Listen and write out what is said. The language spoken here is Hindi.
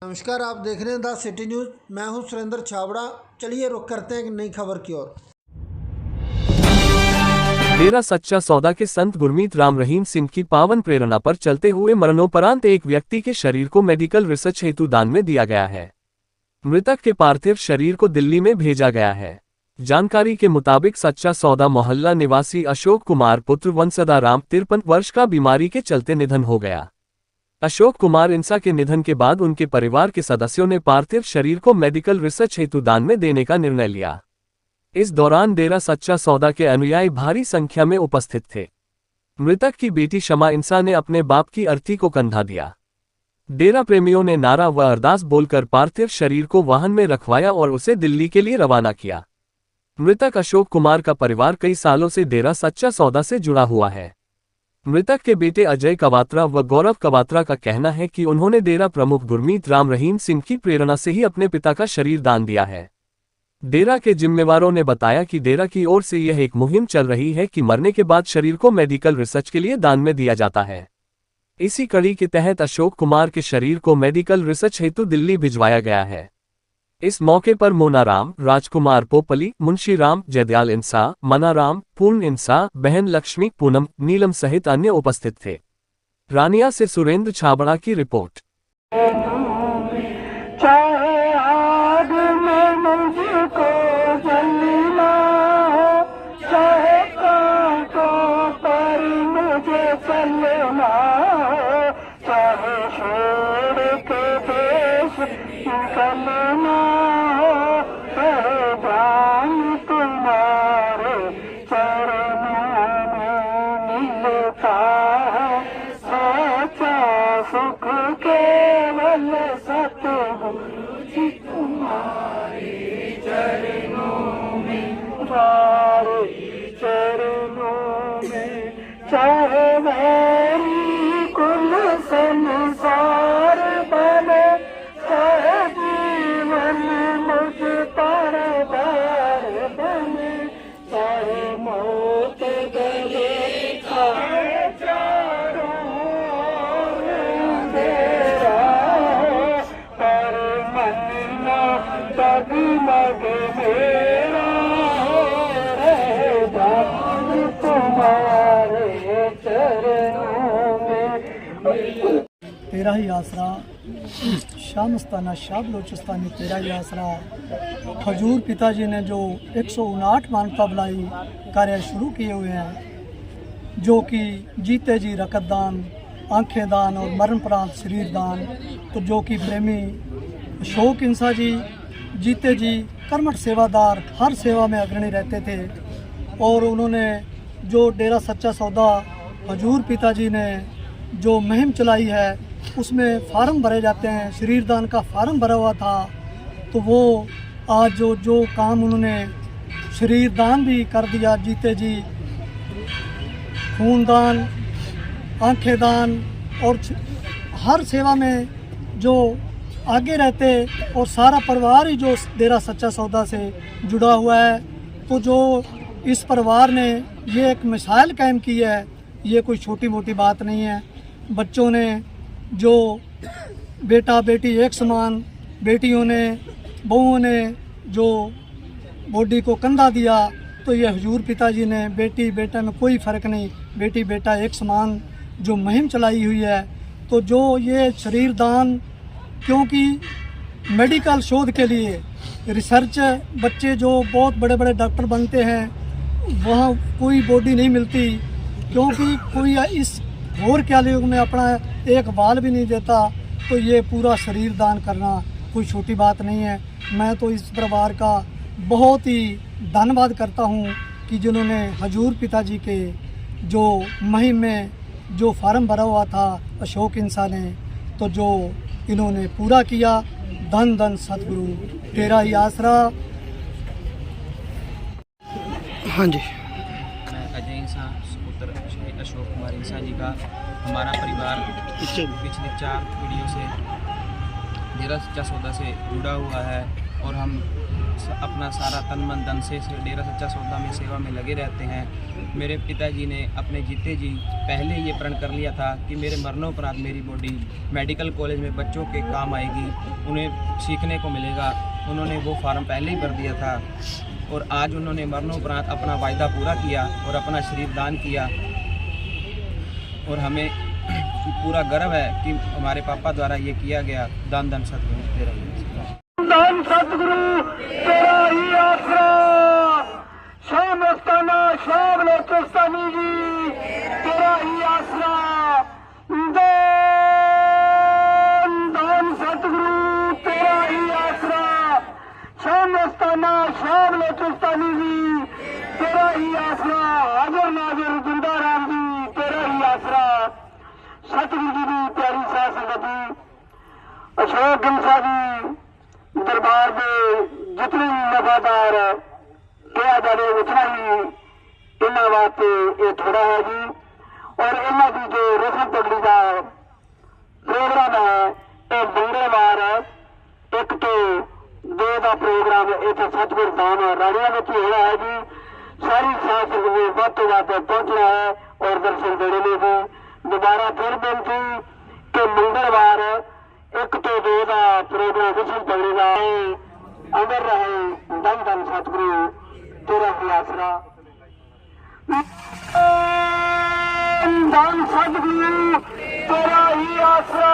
नमस्कार, आप देख रहे हैं द सिटी न्यूज़। मैं हूं सुरेंद्र छाबड़ा। चलिए रुख करते हैं एक नई खबर की ओर। डेरा सच्चा सौदा के संत गुरमीत राम रहीम सिंह की पावन प्रेरणा पर चलते हुए मरणोपरांत एक व्यक्ति के शरीर को मेडिकल रिसर्च हेतु दान में दिया गया है। मृतक के पार्थिव शरीर को दिल्ली में भेजा गया है। जानकारी के मुताबिक सच्चा सौदा मोहल्ला निवासी अशोक कुमार पुत्र वंसदा राम 53 वर्ष का बीमारी के चलते निधन हो गया। अशोक कुमार इंसा के निधन के बाद उनके परिवार के सदस्यों ने पार्थिव शरीर को मेडिकल रिसर्च हेतु दान में देने का निर्णय लिया। इस दौरान डेरा सच्चा सौदा के अनुयायी भारी संख्या में उपस्थित थे। मृतक की बेटी शमा इंसा ने अपने बाप की अर्थी को कंधा दिया। डेरा प्रेमियों ने नारा व अरदास बोलकर पार्थिव शरीर को वाहन में रखवाया और उसे दिल्ली के लिए रवाना किया। मृतक अशोक कुमार का परिवार कई सालों से डेरा सच्चा सौदा से जुड़ा हुआ है। मृतक के बेटे अजय कवात्रा व गौरव कवात्रा का कहना है कि उन्होंने डेरा प्रमुख गुरमीत राम रहीम सिंह की प्रेरणा से ही अपने पिता का शरीर दान दिया है। डेरा के जिम्मेवारों ने बताया कि डेरा की ओर से यह एक मुहिम चल रही है कि मरने के बाद शरीर को मेडिकल रिसर्च के लिए दान में दिया जाता है। इसी कड़ी के तहत अशोक कुमार के शरीर को मेडिकल रिसर्च हेतु दिल्ली भिजवाया गया है। इस मौके पर मोनाराम, राजकुमार पोपली, मुंशी राम, जयदयाल इंसा, मनाराम, पूर्ण इंसा, बहन लक्ष्मी, पूनम, नीलम सहित अन्य उपस्थित थे। रानिया से सुरेंद्र छाबड़ा की रिपोर्ट। सुख केवल सतगुरु जी तुम्हारे चरणों में, तुम्हारे चरणों में। चाहे मेरी कुल संसार बने, चाहे जीवन मुझ पर भार बने, चाहे मौत गले खाए चारों डगमग मेरा तुम्हारे चरणों में। तेरा ही आसरा शामस्ताना शाह बलोचिस्तानी तेरा ही आसरा। हजूर पिताजी ने जो 159 मानवता भलाई कार्य शुरू किए हुए हैं, जो कि जीते जी रकत दान, आंखें दान और मरणोपरांत शरीर दान, तो जो कि प्रेमी अशोक इंसा जी जीते जी कर्मठ सेवादार, हर सेवा में अग्रणी रहते थे। और उन्होंने जो डेरा सच्चा सौदा हजूर पिताजी ने जो मुहिम चलाई है, उसमें फार्म भरे जाते हैं, शरीर दान का फार्म भरा हुआ था। तो वो आज जो काम उन्होंने शरीर दान भी कर दिया, जीते जी खून दान, आंखें दान और हर सेवा में जो आगे रहते, और सारा परिवार ही जो डेरा सच्चा सौदा से जुड़ा हुआ है। तो जो इस परिवार ने ये एक मिसाल कायम की है, ये कोई छोटी मोटी बात नहीं है। बच्चों ने जो बेटा बेटी एक समान, बेटियों ने, बहुओं ने जो बॉडी को कंधा दिया, तो ये हजूर पिताजी ने बेटी बेटा में कोई फ़र्क नहीं, बेटी बेटा एक समान जो मुहिम चलाई हुई है। तो जो ये शरीर दान, क्योंकि मेडिकल शोध के लिए रिसर्च, बच्चे जो बहुत बड़े बड़े डॉक्टर बनते हैं, वहाँ कोई बॉडी नहीं मिलती, क्योंकि कोई इस घोर कलयुग में अपना एक बाल भी नहीं देता। तो ये पूरा शरीर दान करना कोई छोटी बात नहीं है। मैं तो इस परिवार का बहुत ही धन्यवाद करता हूँ कि जिन्होंने हजूर पिताजी के जो मुहिम में जो फार्म भरा हुआ था अशोक इंसा ने, तो जो इन्होंने पूरा किया। धन धन सतगुरु तेरा ही आसरा। हाँ जी। मैं अजय इंसा पुत्र श्री अशोक कुमार इंसा जी का, हमारा परिवार पिछले 4 पीढ़ियों से डेरा सच्चा सौदा से जुड़ा हुआ है। और हम अपना सारा तन मन धन से डेरा सच्चा सौदा में सेवा में लगे रहते हैं। मेरे पिताजी ने अपने जीते जी पहले ये प्रण कर लिया था कि मेरे मरणोपरांत मेरी बॉडी मेडिकल कॉलेज में बच्चों के काम आएगी, उन्हें सीखने को मिलेगा। उन्होंने वो फार्म पहले ही भर दिया था और आज उन्होंने मरणोपरांत अपना वायदा पूरा किया और अपना शरीर दान किया। और हमें पूरा गर्व है कि हमारे पापा द्वारा ये किया गया दान धन सतगुरु दे रहे हैं। धन सतगुरु तेरा ही आसरा, शाम मस्ताना शाम लोचस्तानी जी तेरा ही आसरा। धन सतगुरु तेरा ही आसरा, शाम मस्ताना शाम लोचस्तानी जी तेरा ही आसरा। हाजिर नाजिर जिंदा राम जी तेरा ही आसरा। सतगुरु जी की प्यारी साध संगत जी, अशोक गिलसा जी दरबार के जितने भी वफादार कहा जाए उतना ही इन्होंने वास्ते ये थोड़ा है जी। और इन्हों की जो रस्म पगड़ी का प्रोग्राम है ये मंगलवार 1 तो 2 का प्रोग्राम इतने सतगुरु धाम राणिया में होना है जी। सारी साथ वध तो वध पहुंचना है और दर्शन देने में भी। दोबारा फिर बेनती कि मंगलवार 1 तो 2 का प्रोग्राम विश्व पड़ेगा। अमर रहे धन धन सतगुरु तेरा ही आसरा। धन सतगुरु तेरा ही आसरा।